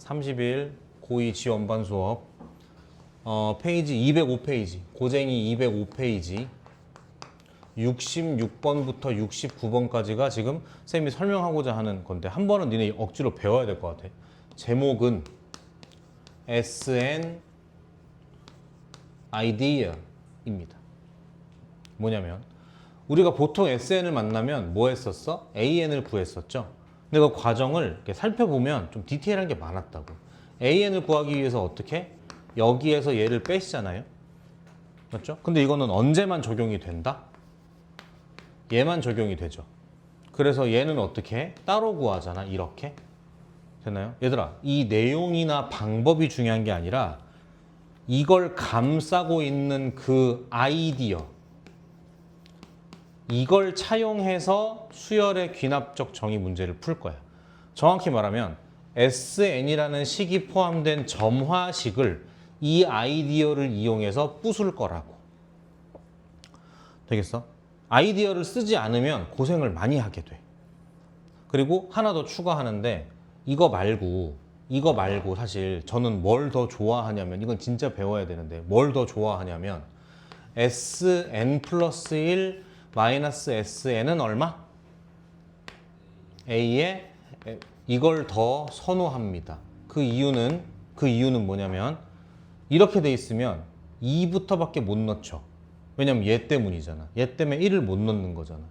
30일 고2 지원반 수업 페이지 205페이지 고쟁이 205페이지 66번부터 69번까지가 지금 쌤이 설명하고자 하는 건데 한 번은 니네 억지로 배워야 될 것 같아. 제목은 SN idea입니다. 뭐냐면 우리가 보통 SN을 만나면 뭐 했었어? AN을 구했었죠. 근데 그 과정을 이렇게 살펴보면 좀 디테일한 게 많았다고. AN을 구하기 위해서 어떻게? 여기에서 얘를 빼시잖아요. 맞죠? 근데 이거는 언제만 적용이 된다? 얘만 적용이 되죠. 그래서 얘는 어떻게 해? 따로 구하잖아. 이렇게. 되나요? 얘들아, 이 내용이나 방법이 중요한 게 아니라 이걸 감싸고 있는 그 아이디어, 이걸 차용해서 수열의 귀납적 정의 문제를 풀 거야. 정확히 말하면 SN이라는 식이 포함된 점화식을 이 아이디어를 이용해서 부술 거라고. 되겠어? 아이디어를 쓰지 않으면 고생을 많이 하게 돼. 그리고 하나 더 추가하는데 이거 말고 사실 저는 뭘 더 좋아하냐면 이건 진짜 배워야 되는데 뭘 더 좋아하냐면 SN 플러스 1 마이너스 SN은 얼마? A에 이걸 더 선호합니다. 그 이유는 뭐냐면 이렇게 돼 있으면 2부터밖에 못 넣죠. 왜냐면 얘 때문이잖아. 얘 때문에 1을 못 넣는 거잖아.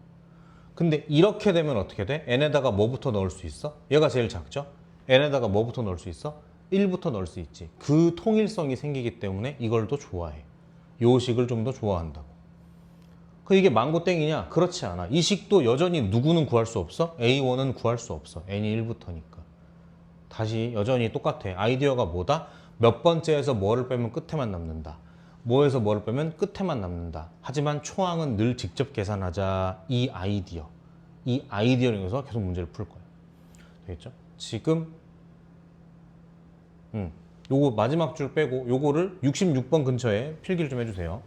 근데 이렇게 되면 어떻게 돼? n에다가 뭐부터 넣을 수 있어? 얘가 제일 작죠? n에다가 뭐부터 넣을 수 있어? 1부터 넣을 수 있지. 그 통일성이 생기기 때문에 이걸 더 좋아해. 요 식을 좀 더 좋아한다고. 그 이게 망고땡이냐? 그렇지 않아. 이 식도 여전히 누구는 구할 수 없어? A1은 구할 수 없어. n이 1부터니까. 다시 여전히 똑같아. 아이디어가 뭐다? 몇 번째에서 뭐를 빼면 끝에만 남는다. 뭐에서 뭐를 빼면 끝에만 남는다. 하지만 초항은 늘 직접 계산하자. 이 아이디어를 이용해서 계속 문제를 풀 거예요. 되겠죠? 지금 요거 마지막 줄 빼고 요거를 66번 근처에 필기를 좀 해주세요.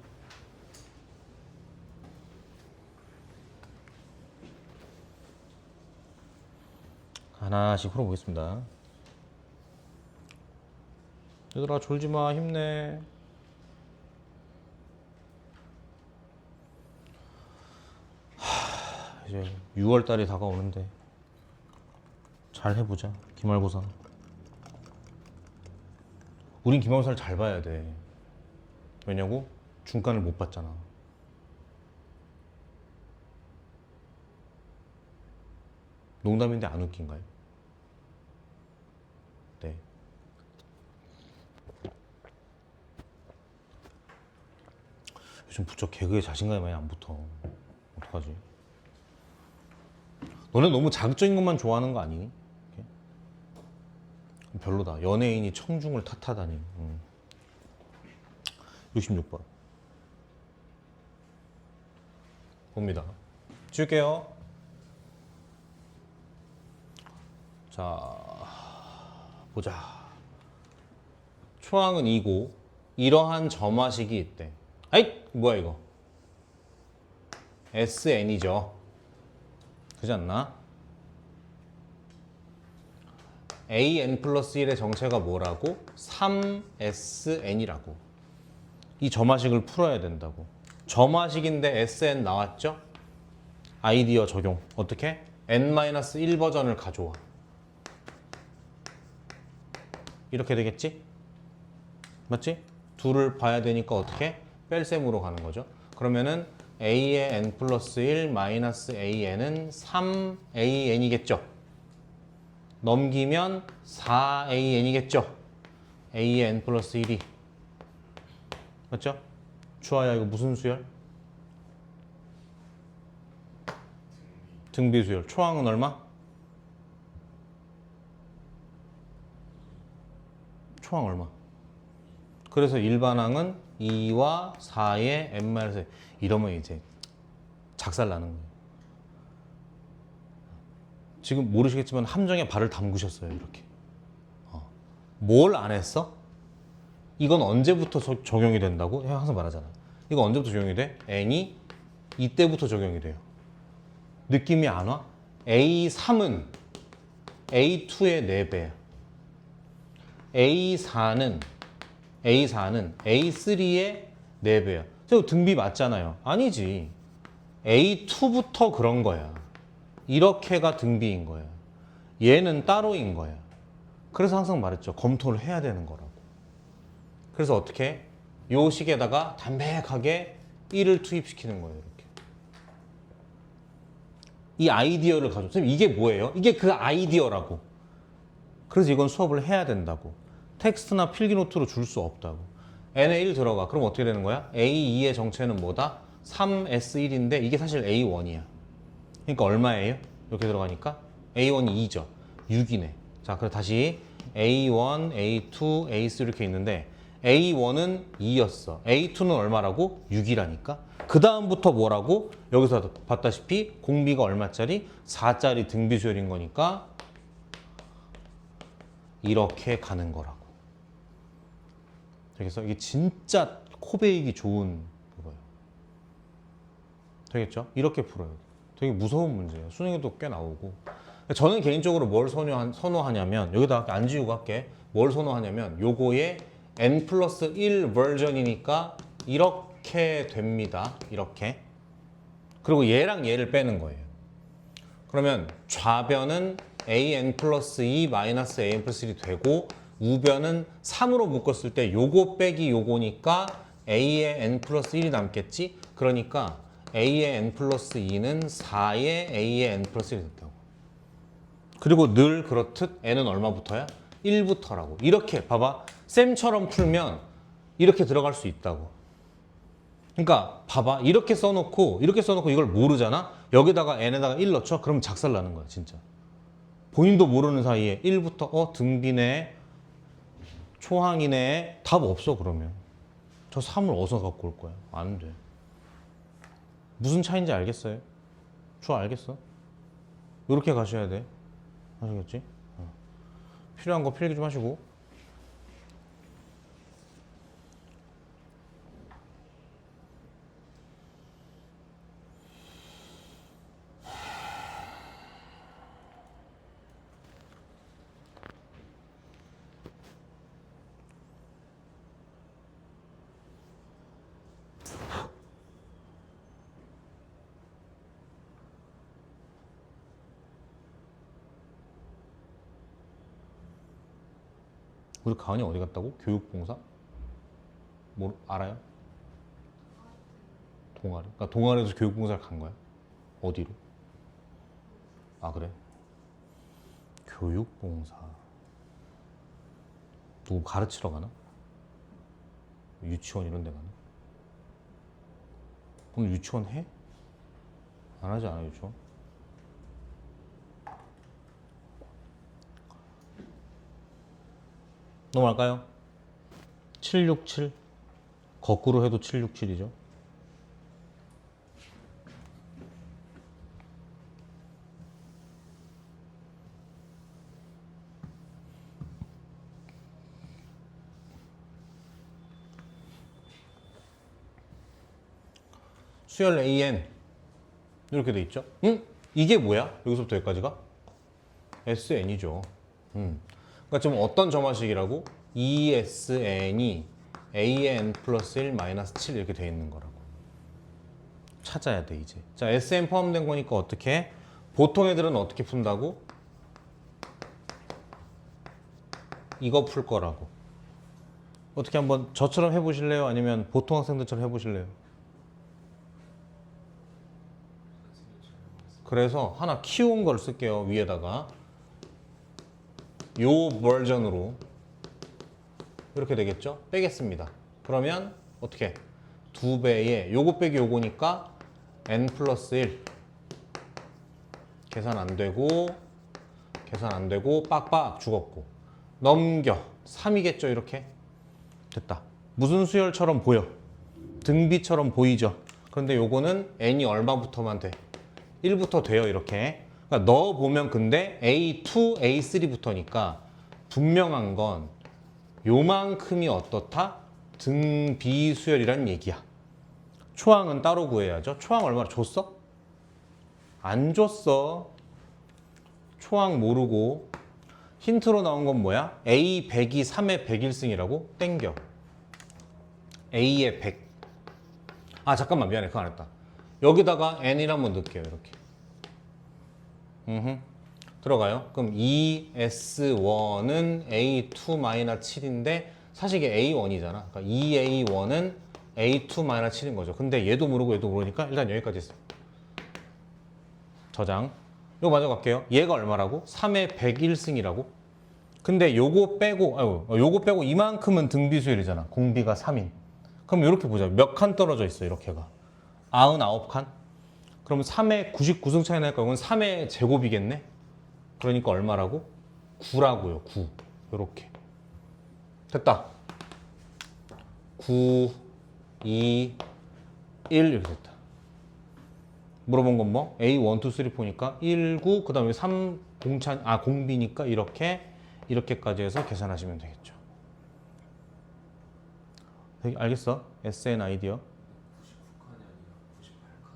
하나씩 풀어보겠습니다. 얘들아 졸지마. 힘내. 이제 6월 달이 다가오는데 잘 해보자. 기말고사. 우린 기말고사를 잘 봐야 돼. 왜냐고? 중간을 못 봤잖아. 농담인데 안 웃긴가요? 네. 요즘 부쩍 개그에 자신감이 많이 안 붙어. 어떡하지? 너네 너무 자극적인 것만 좋아하는 거 아니니? 별로다. 연예인이 청중을 탓하다니. 66번 봅니다. 지울게요. 자, 보자. 초항은 2고 이러한 점화식이 있대. 아잇! 뭐야 이거? SN이죠. 그렇지 않나? AN 플러스 1의 정체가 뭐라고? 3SN이라고. 이 점화식을 풀어야 된다고. 점화식인데 SN 나왔죠? 아이디어 적용. 어떻게? N-1 버전을 가져와. 이렇게 되겠지? 맞지? 둘을 봐야 되니까 어떻게? 뺄셈으로 가는 거죠. 그러면은 A의 N 플러스 1 마이너스 AN은 3AN이겠죠. 넘기면 4AN이겠죠. A의 N 플러스 1이. 맞죠? 주아야 이거 무슨 수열? 등비수열. 초항은 얼마? 초항 얼마? 그래서 일반항은 2와 4의 n-1. 이러면 이제 작살 나는 거예요. 지금 모르시겠지만 함정에 발을 담그셨어요. 이렇게. 뭘 안 했어? 이건 언제부터 적용이 된다고? 항상 말하잖아. 이거 언제부터 적용이 돼? n이 이때부터 적용이 돼요. 느낌이 안 와? A3은 A2의 4배야. A4는 A3의 4배야. 저 등비 맞잖아요. 아니지. A2부터 그런 거야. 이렇게가 등비인 거야. 얘는 따로인 거야. 그래서 항상 말했죠. 검토를 해야 되는 거라고. 그래서 어떻게? 요 식에다가 담백하게 1을 투입시키는 거예요. 이렇게. 이 아이디어를 가지고. 선생님 이게 뭐예요? 이게 그 아이디어라고. 그래서 이건 수업을 해야 된다고. 텍스트나 필기노트로 줄 수 없다고. n에 1 들어가. 그럼 어떻게 되는 거야? A2의 정체는 뭐다? 3S1인데 이게 사실 A1이야. 그러니까 얼마예요? 이렇게 들어가니까 A1이 2죠. 6이네. 자, 그럼 다시 A1, A2, A3 이렇게 있는데 A1은 2였어. A2는 얼마라고? 6이라니까. 그 다음부터 뭐라고? 여기서 봤다시피 공비가 얼마짜리? 4짜리 등비 수열인 거니까 이렇게 가는 거라고. 그래서 이게 진짜 코베이기 좋은 그거예요. 되겠죠? 이렇게 풀어요. 되게 무서운 문제예요. 수능에도 꽤 나오고. 저는 개인적으로 뭘 선호하냐면 여기다 안 지우고 할게. 뭘 선호하냐면 요거의 n 플러스 1 버전이니까 이렇게 됩니다. 이렇게. 그리고 얘랑 얘를 빼는 거예요. 그러면 좌변은 an 플러스 2 마이너스 an 플러스 1이 되고 우변은 3으로 묶었을 때 요거 빼기 요거니까 a의 n 플러스 1이 남겠지? 그러니까 a의 n 플러스 2는 4의 a의 n 플러스 1이 된다고. 그리고 늘 그렇듯 n은 얼마부터야? 1부터라고. 이렇게 봐봐. 쌤처럼 풀면 이렇게 들어갈 수 있다고. 그러니까 봐봐. 이렇게 써놓고 이걸 모르잖아? 여기다가 n에다가 1 넣죠? 그럼 작살 나는 거야 진짜. 본인도 모르는 사이에 1부터 등비네, 초항이네, 답 없어 그러면. 저 3을 어디서 갖고 올 거야? 안 돼. 무슨 차이인지 알겠어요? 알겠어? 이렇게 가셔야 돼. 아시겠지? 필요한 거 필기 좀 하시고. 우리 가은이 어디 갔다고? 교육봉사? 뭐 알아요? 동아리. 그러니까 동아리에서 교육봉사를 간 거야? 어디로? 아 그래? 교육봉사. 누구 가르치러 가나? 유치원 이런 데 가나? 오늘 유치원 해? 안 하지 않아 유치원? 넘어갈까요? 767 거꾸로 해도 767이죠. 수열 AN 이렇게 돼 있죠. 응? 이게 뭐야? 여기서부터 여기까지가? SN이죠. 그러니까 좀 어떤 점화식이라고? ESN이 AN 플러스 1 마이너스 7 이렇게 돼 있는 거라고. 찾아야 돼 이제. 자, SN 포함된 거니까 어떻게? 보통 애들은 어떻게 푼다고? 이거 풀 거라고. 어떻게 한번 저처럼 해보실래요? 아니면 보통 학생들처럼 해보실래요? 그래서 하나 키운 걸 쓸게요. 위에다가 요 버전으로 이렇게 되겠죠? 빼겠습니다. 그러면 어떻게? 2배에 요거 빼기 요거니까 n 플러스 1 계산 안 되고 빡빡 죽었고 넘겨 3이겠죠? 이렇게 됐다. 무슨 수열처럼 보여? 등비처럼 보이죠? 그런데 요거는 n이 얼마부터만 돼? 1부터 돼요 이렇게. 그러니까 넣어보면 근데 A2, A3부터니까 분명한 건 요만큼이 어떻다? 등비수열이란 얘기야. 초항은 따로 구해야죠. 초항 얼마나 줬어? 안 줬어. 초항 모르고 힌트로 나온 건 뭐야? A 100이 3의 100일승이라고? 땡겨. A의 100. 아 잠깐만 미안해 그거 안 했다. 여기다가 n이를 한번 넣을게요 이렇게. 들어가요. 그럼 ES1은 A2-7인데 사실 이게 A1이잖아. 그러니까 EA1은 A2-7인 거죠. 근데 얘도 모르고 얘도 모르니까 일단 여기까지 있어. 저장. 요거 먼저 갈게요. 얘가 얼마라고? 3의 101승이라고? 근데 요거 빼고 요거 빼고 이만큼은 등비수열이잖아. 공비가 3인. 그럼 이렇게 보자. 몇 칸 떨어져 있어 이렇게가. 99칸? 그럼 3의 99승 차이 나니까 이건 3의 제곱이겠네? 그러니까 얼마라고? 9라고요. 9. 요렇게. 됐다. 9, 2, 1 이렇게 됐다. 물어본 건 뭐? A 1, 2, 3, 4니까 1, 9, 그 다음에 3 공비니까 이렇게까지 해서 계산하시면 되겠죠. 알겠어? SN 아이디어. 99칸이 아니라 98칸.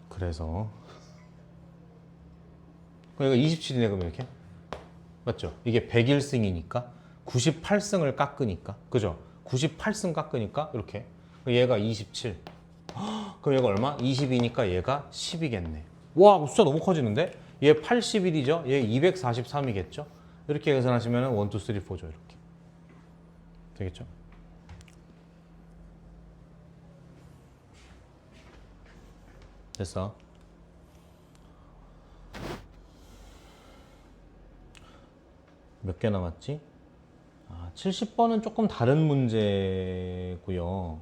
그래서 그러니까 27이네 그러면 이렇게 맞죠? 이게 101승이니까 98승을 깎으니까 그죠? 98승 깎으니까 이렇게 얘가 27 그럼 얘가 얼마? 22니까 얘가 10이겠네. 와 숫자 너무 커지는데? 얘 81이죠? 얘 243이겠죠? 이렇게 계산하시면 1, 2, 3, 4죠 이렇게 되겠죠? 됐어. 몇 개 남았지? 70번은 조금 다른 문제고요.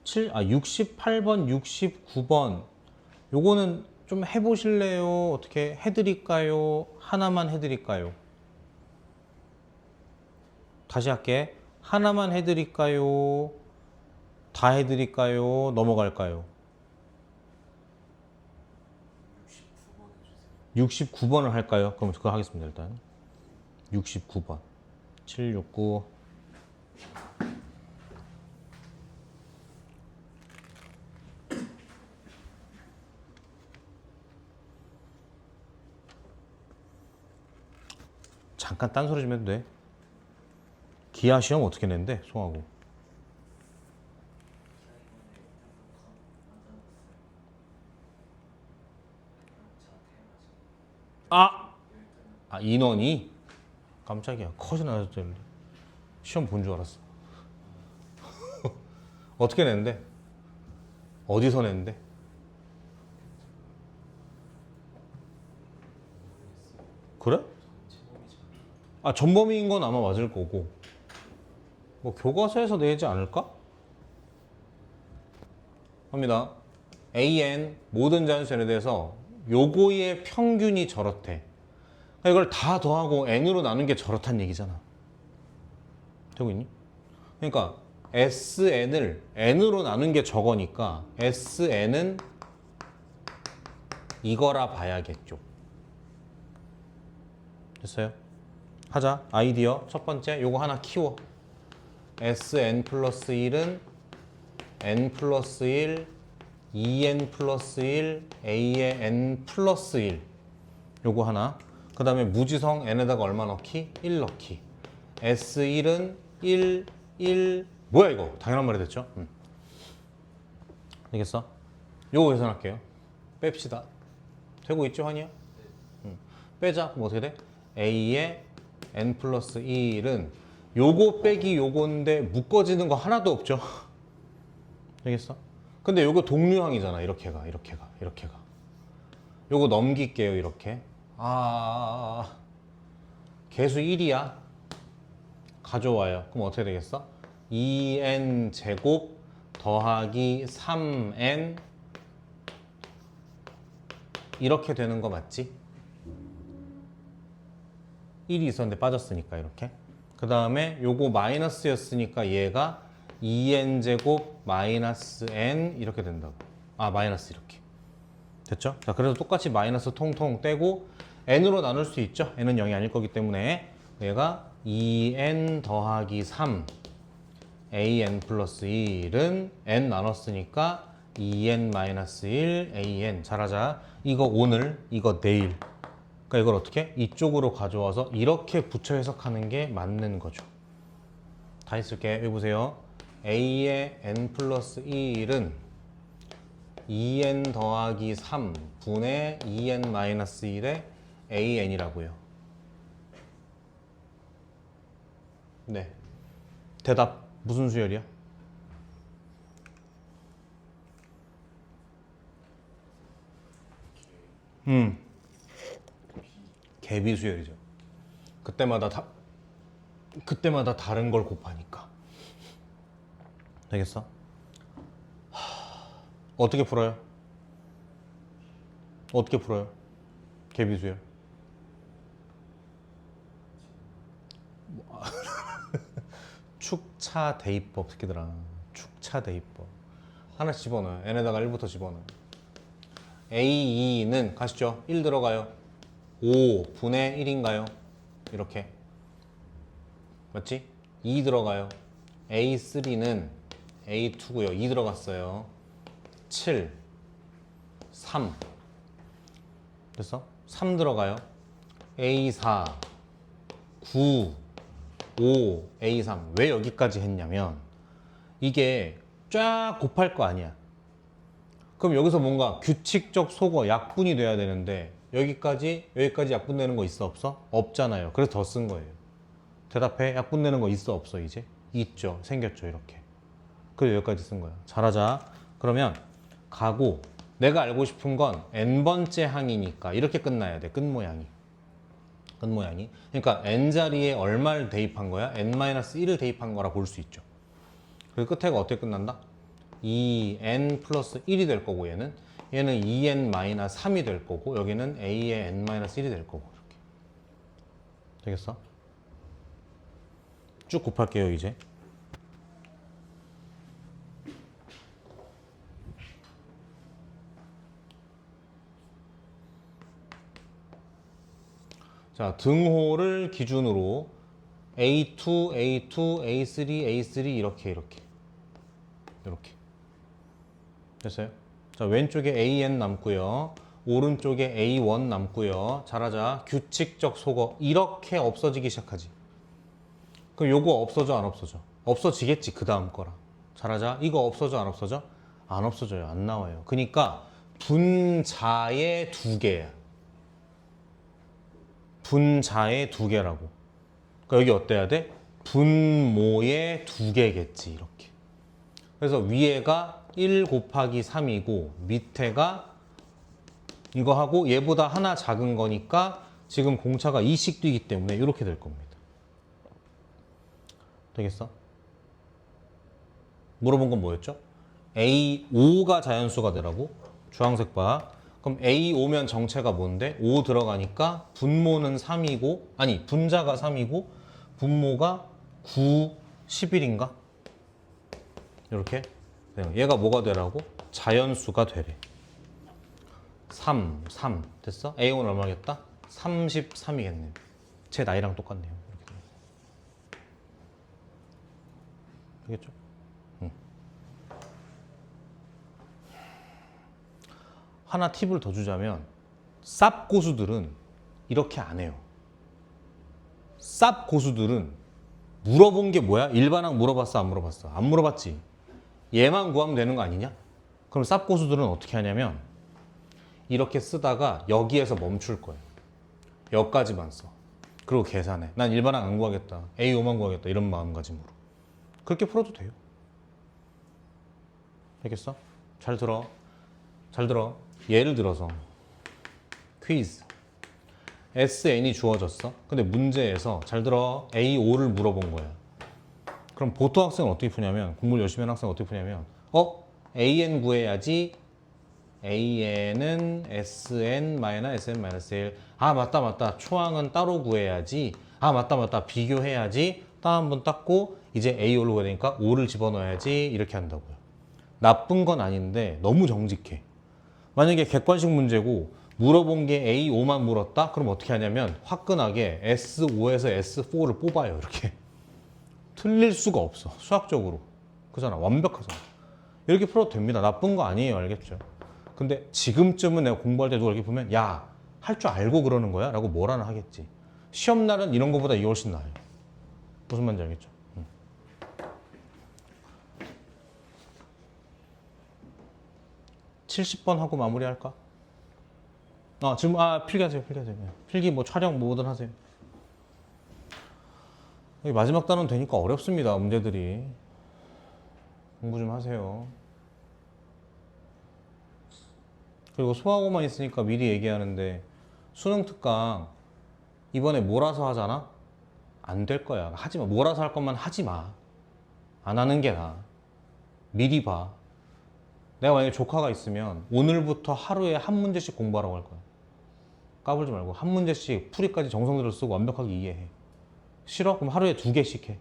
68번, 69번 요거는 좀 해보실래요? 어떻게 해드릴까요? 하나만 해드릴까요? 다시 할게. 하나만 해드릴까요? 다 해드릴까요? 넘어갈까요? 69번 해주세요. 69번을 할까요? 그럼 그거 하겠습니다. 일단 69번 769 잠깐 딴소리 좀 해도 돼? 기아 시험 어떻게 낸대? 송하고 인원이 깜짝이야 컷이 나졌는데 시험 본 줄 알았어. 어떻게 냈는데? 어디서 냈는데? 그래? 전범위인 건 아마 맞을 거고 뭐 교과서에서 내지 않을까? 합니다. AN 모든 자연수에 대해서 요거의 평균이 저렇대. 이걸 다 더하고 n으로 나눈 게 저렇단 얘기잖아. 되고 있니? 그러니까 SN을 n으로 나눈 게 저거니까 SN은 이거라 봐야겠죠. 됐어요? 하자. 아이디어 첫 번째 요거 하나 키워. SN 플러스 1은 n 플러스 1 2n 플러스 1 a의 n 플러스 1 요거 하나. 그 다음에 무지성 n에다가 얼마 넣기? 1 넣기. S1은 1, 1 뭐야 이거? 당연한 말이 됐죠? 되겠어? 요거 계산할게요. 뺍시다. 되고 있죠 환희야? 빼자. 그럼 어떻게 돼? A의 n 플러스 1은 요거 빼기 요건데 묶어지는 거 하나도 없죠? 되겠어? 근데 요거 동류항이잖아. 이렇게가 요거 넘길게요. 이렇게 개수 1이야. 가져와요. 그럼 어떻게 되겠어? 2n 제곱 더하기 3n 이렇게 되는 거 맞지? 1이 있었는데 빠졌으니까 이렇게. 그 다음에 요거 마이너스였으니까 얘가 2n 제곱 마이너스 n 이렇게 된다고. 마이너스 이렇게. 됐죠? 자, 그래서 똑같이 마이너스 통통 떼고 n으로 나눌 수 있죠? n은 0이 아닐 거기 때문에 얘가 2n 더하기 3 an 플러스 1은 n 나눴으니까 2n-1 an. 잘하자. 이거 오늘, 이거 내일. 그러니까 이걸 어떻게? 이쪽으로 가져와서 이렇게 붙여 해석하는 게 맞는 거죠. 다 했을게. 여기 보세요. a의 n 플러스 1은 2n 더하기 3 분의 2n 마이너스 1의 an이라고요. 네. 대답 무슨 수열이야? 개비 수열이죠. 그때마다 다른 걸 곱하니까. 되겠어? 어떻게 풀어요? 어떻게 풀어요? 개비 수열. 축차 대입법 새끼들아. 축차 대입법. 하나씩 집어넣어요. n에다가 1부터 집어넣어요. A2는 가시죠. 1 들어가요. 5 분의 1인가요? 이렇게. 맞지? 2 들어가요. A3는 A2고요. 2 들어갔어요. 7 3 됐어? 3 들어가요. A4 9 5 A3. 왜 여기까지 했냐면 이게 쫙 곱할 거 아니야. 그럼 여기서 뭔가 규칙적 소거 약분이 돼야 되는데 여기까지 약분되는 거 있어 없어? 없잖아요. 그래서 더 쓴 거예요. 대답해. 약분되는 거 있어 없어? 이제 있죠. 생겼죠. 이렇게. 그래서 여기까지 쓴 거야. 잘하자. 그러면 가고 내가 알고 싶은 건 n번째 항이니까 이렇게 끝나야 돼. 끝모양이. 그러니까 n자리에 얼마를 대입한 거야? n-1을 대입한 거라 볼 수 있죠. 그리고 끝에가 어떻게 끝난다? 2n 플러스 1이 될 거고 얘는 2n-3이 될 거고 여기는 a의 n-1이 될 거고 이렇게. 되겠어? 쭉 곱할게요 이제. 자, 등호를 기준으로 A2, A2, A3, A3 이렇게 됐어요? 자, 왼쪽에 AN 남고요. 오른쪽에 A1 남고요. 잘하자. 규칙적 소거 이렇게 없어지기 시작하지. 그럼 요거 없어져 안 없어져? 없어지겠지. 그 다음 거랑. 잘하자. 이거 없어져 안 없어져? 안 없어져요. 안 나와요. 그러니까 분자의 두 개야. 분자의 두 개라고. 그러니까 여기 어때야 돼? 분모의 두 개겠지. 이렇게. 그래서 위에가 1 곱하기 3이고 밑에가 이거 하고 얘보다 하나 작은 거니까 지금 공차가 2씩 뛰기 때문에 이렇게 될 겁니다. 되겠어? 물어본 건 뭐였죠? A5가 자연수가 되라고? 주황색 봐. 그럼 A5면 정체가 뭔데? 5 들어가니까 분모는 3이고 아니 분자가 3이고 분모가 9, 11인가? 이렇게 얘가 뭐가 되라고? 자연수가 되래. 3 됐어? A5는 얼마겠다? 33이겠네. 제 나이랑 똑같네요. 이렇게 되겠죠? 하나 팁을 더 주자면 쌉 고수들은 이렇게 안 해요. 쌉 고수들은 물어본 게 뭐야? 일반항 물어봤어? 안 물어봤어? 안 물어봤지? 얘만 구하면 되는 거 아니냐? 그럼 쌉 고수들은 어떻게 하냐면 이렇게 쓰다가 여기에서 멈출 거예요. 여기까지만 써. 그리고 계산해. 난 일반항 안 구하겠다. A5만 구하겠다. 이런 마음가짐으로. 그렇게 풀어도 돼요. 알겠어? 잘 들어. 예를 들어서 퀴즈. SN이 주어졌어. 근데 문제에서 잘 들어. A5를 물어본 거야. 그럼 보통 학생은 어떻게 푸냐면 공부를 열심히 하는 학생은 어떻게 푸냐면 AN 구해야지. AN은 SN-SN-1. 아 맞다. 초항은 따로 구해야지. 아 맞다. 비교해야지. 딱 한 번 닦고 이제 A5를 구해야 되니까 5를 집어넣어야지. 이렇게 한다고요. 나쁜 건 아닌데 너무 정직해. 만약에 객관식 문제고 물어본 게 A5만 물었다? 그럼 어떻게 하냐면 화끈하게 S5에서 S4를 뽑아요. 이렇게. 틀릴 수가 없어. 수학적으로. 그잖아. 완벽하잖아. 이렇게 풀어도 됩니다. 나쁜 거 아니에요. 알겠죠? 근데 지금쯤은 내가 공부할 때 누가 이렇게 보면 야, 할 줄 알고 그러는 거야? 라고 뭐라는 하겠지. 시험 날은 이런 거보다 이게 훨씬 나아요. 무슨 말인지 알겠죠? 70번 하고 마무리할까? 질문, 필기하세요. 필기하세요. 필기 뭐 촬영 뭐든 하세요. 여기 마지막 단원 되니까 어렵습니다. 문제들이. 공부 좀 하세요. 그리고 소화고만 있으니까 미리 얘기하는데 수능 특강 이번에 몰아서 하잖아? 안 될 거야. 하지 마. 몰아서 할 것만 하지 마. 안 하는 게 나아. 미리 봐. 내가 만약에 조카가 있으면 오늘부터 하루에 한 문제씩 공부하라고 할 거야. 까불지 말고 한 문제씩 풀이까지 정성 들여 쓰고 완벽하게 이해해. 싫어? 그럼 하루에 2개씩 해.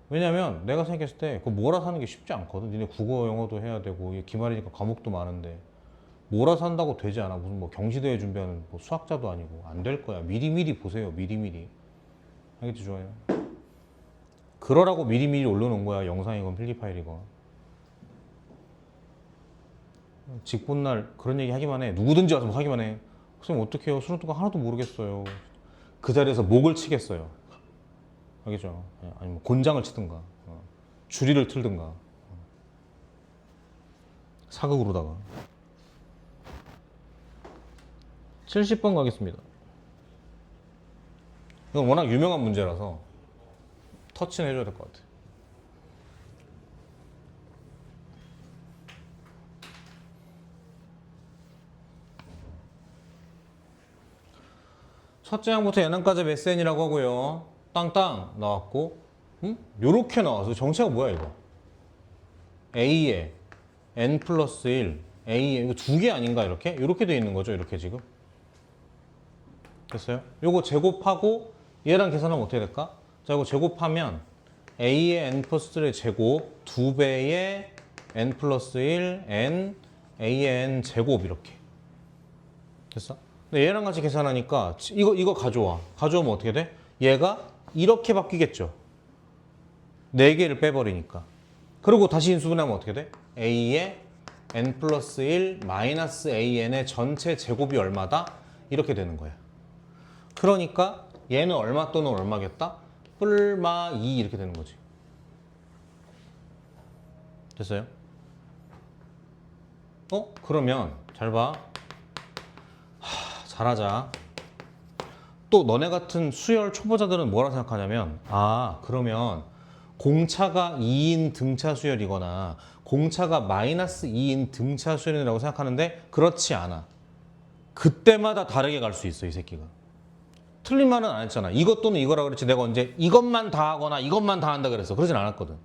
왜냐면 내가 생각했을 때 그거 몰아서 하는 게 쉽지 않거든. 니네 국어 영어도 해야 되고 기말이니까 과목도 많은데 몰아서 한다고 되지 않아. 무슨 뭐 경시대회 준비하는 뭐 수학자도 아니고 안 될 거야. 미리미리 보세요. 미리미리. 알겠지? 좋아요. 그러라고 미리미리 올려놓은 거야. 영상이건 필기 파일이건. 직본날 그런 얘기 하기만 해. 누구든지 와서 뭐 하기만 해. 선생님 어떡해요? 수능 특강 하나도 모르겠어요. 그 자리에서 목을 치겠어요. 알겠죠? 아니면 곤장을 치든가 줄이를 틀든가 사극으로다가 70번 가겠습니다. 이건 워낙 유명한 문제라서 터치는 해줘야 될 것 같아. 첫째 항부터 예난까지 몇 센이라고 하고요. 땅땅 나왔고, 요렇게 나와서 정체가 뭐야 이거? A에 n 플러스 1, A에 이거 2개 아닌가 이렇게? 이렇게 돼 있는 거죠, 이렇게 지금. 됐어요? 요거 제곱하고 얘랑 계산하면 어떻게 될까? 자, 이거 제곱하면 A의 n 플러스 1의 제곱 2배의 n 플러스 1, n, A의 n 제곱 이렇게. 됐어? 근데 얘랑 같이 계산하니까 이거 가져와. 가져오면 어떻게 돼? 얘가 이렇게 바뀌겠죠. 4개를 빼버리니까. 그리고 다시 인수분해하면 어떻게 돼? A의 n 플러스 1 마이너스 AN의 전체 제곱이 얼마다? 이렇게 되는 거야. 그러니까 얘는 얼마 또는 얼마겠다? 뿔마 2 이렇게 되는 거지. 됐어요? 그러면 잘 봐. 잘하자. 또 너네 같은 수열 초보자들은 뭐라 생각하냐면 그러면 공차가 2인 등차 수열이거나 공차가 마이너스 2인 등차 수열이라고 생각하는데 그렇지 않아. 그때마다 다르게 갈 수 있어 이 새끼가. 틀린 말은 안 했잖아. 이것 또는 이거라 그랬지 내가 언제 이것만 다 하거나 이것만 다 한다 그랬어. 그러진 않았거든.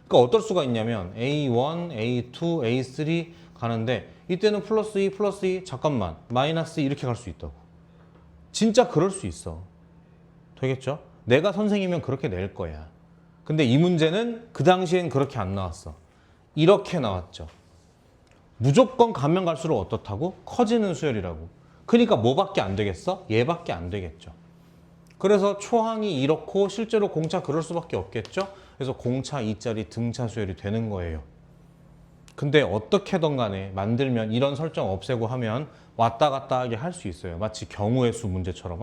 그러니까 어떨 수가 있냐면 A1, A2, A3 가는데 이때는 플러스 2, 플러스 2 잠깐만 마이너스 2 이렇게 갈 수 있다고. 진짜 그럴 수 있어. 되겠죠? 내가 선생이면 그렇게 낼 거야. 근데 이 문제는 그 당시엔 그렇게 안 나왔어. 이렇게 나왔죠. 무조건 가면 갈수록 어떻다고? 커지는 수열이라고. 그러니까 뭐밖에 안 되겠어? 얘밖에 안 되겠죠. 그래서 초항이 이렇고 실제로 공차 그럴 수밖에 없겠죠? 그래서 공차 2짜리 등차 수열이 되는 거예요. 근데 어떻게든 간에 만들면 이런 설정 없애고 하면 왔다 갔다 하게 할 수 있어요. 마치 경우의 수 문제처럼.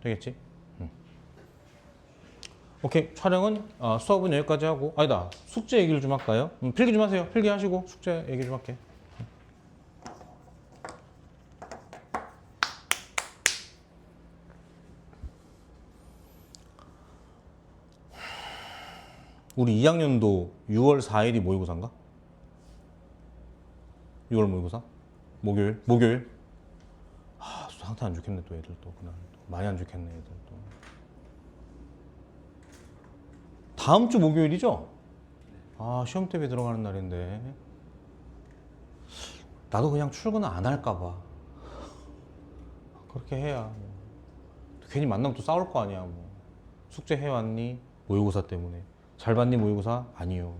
되겠지? 오케이. 촬영은 수업은 여기까지 하고 아니다. 숙제 얘기를 좀 할까요? 필기 좀 하세요. 필기 하시고 숙제 얘기 좀 할게. 우리 2학년도 6월 4일이 모의고사인가? 6월 모의고사? 목요일? 상태 안 좋겠네 또 애들 또 그날 또 많이 안 좋겠네 애들 또. 다음 주 목요일이죠? 시험 대비 들어가는 날인데 나도 그냥 출근을 안 할까 봐. 그렇게 해야 뭐. 괜히 만나면 또 싸울 거 아니야 뭐. 숙제 해왔니? 모의고사 때문에. 잘 봤니 모의고사? 아니요.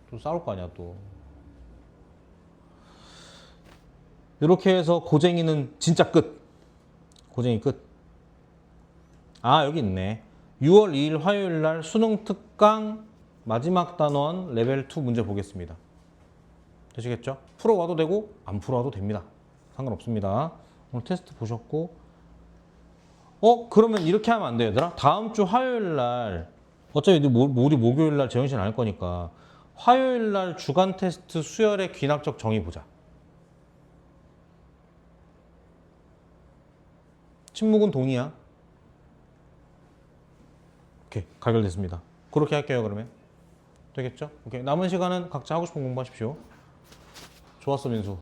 또 싸울 거 아니야 또. 이렇게 해서 고쟁이는 진짜 끝. 고쟁이 끝. 여기 있네. 6월 2일 화요일 날 수능 특강 마지막 단원 레벨 2 문제 보겠습니다. 되시겠죠? 풀어와도 되고 안 풀어와도 됩니다. 상관없습니다. 오늘 테스트 보셨고 그러면 이렇게 하면 안 돼요, 얘들아. 다음 주 화요일 날 어차피 우리 목요일 날 재훈 씨는 알 거니까 화요일 날 주간 테스트 수열의 귀납적 정의 보자. 침묵은 동의야. 오케이, 가결됐습니다. 그렇게 할게요, 그러면. 되겠죠? 오케이, 남은 시간은 각자 하고 싶은 공부하십시오. 좋았어, 민수.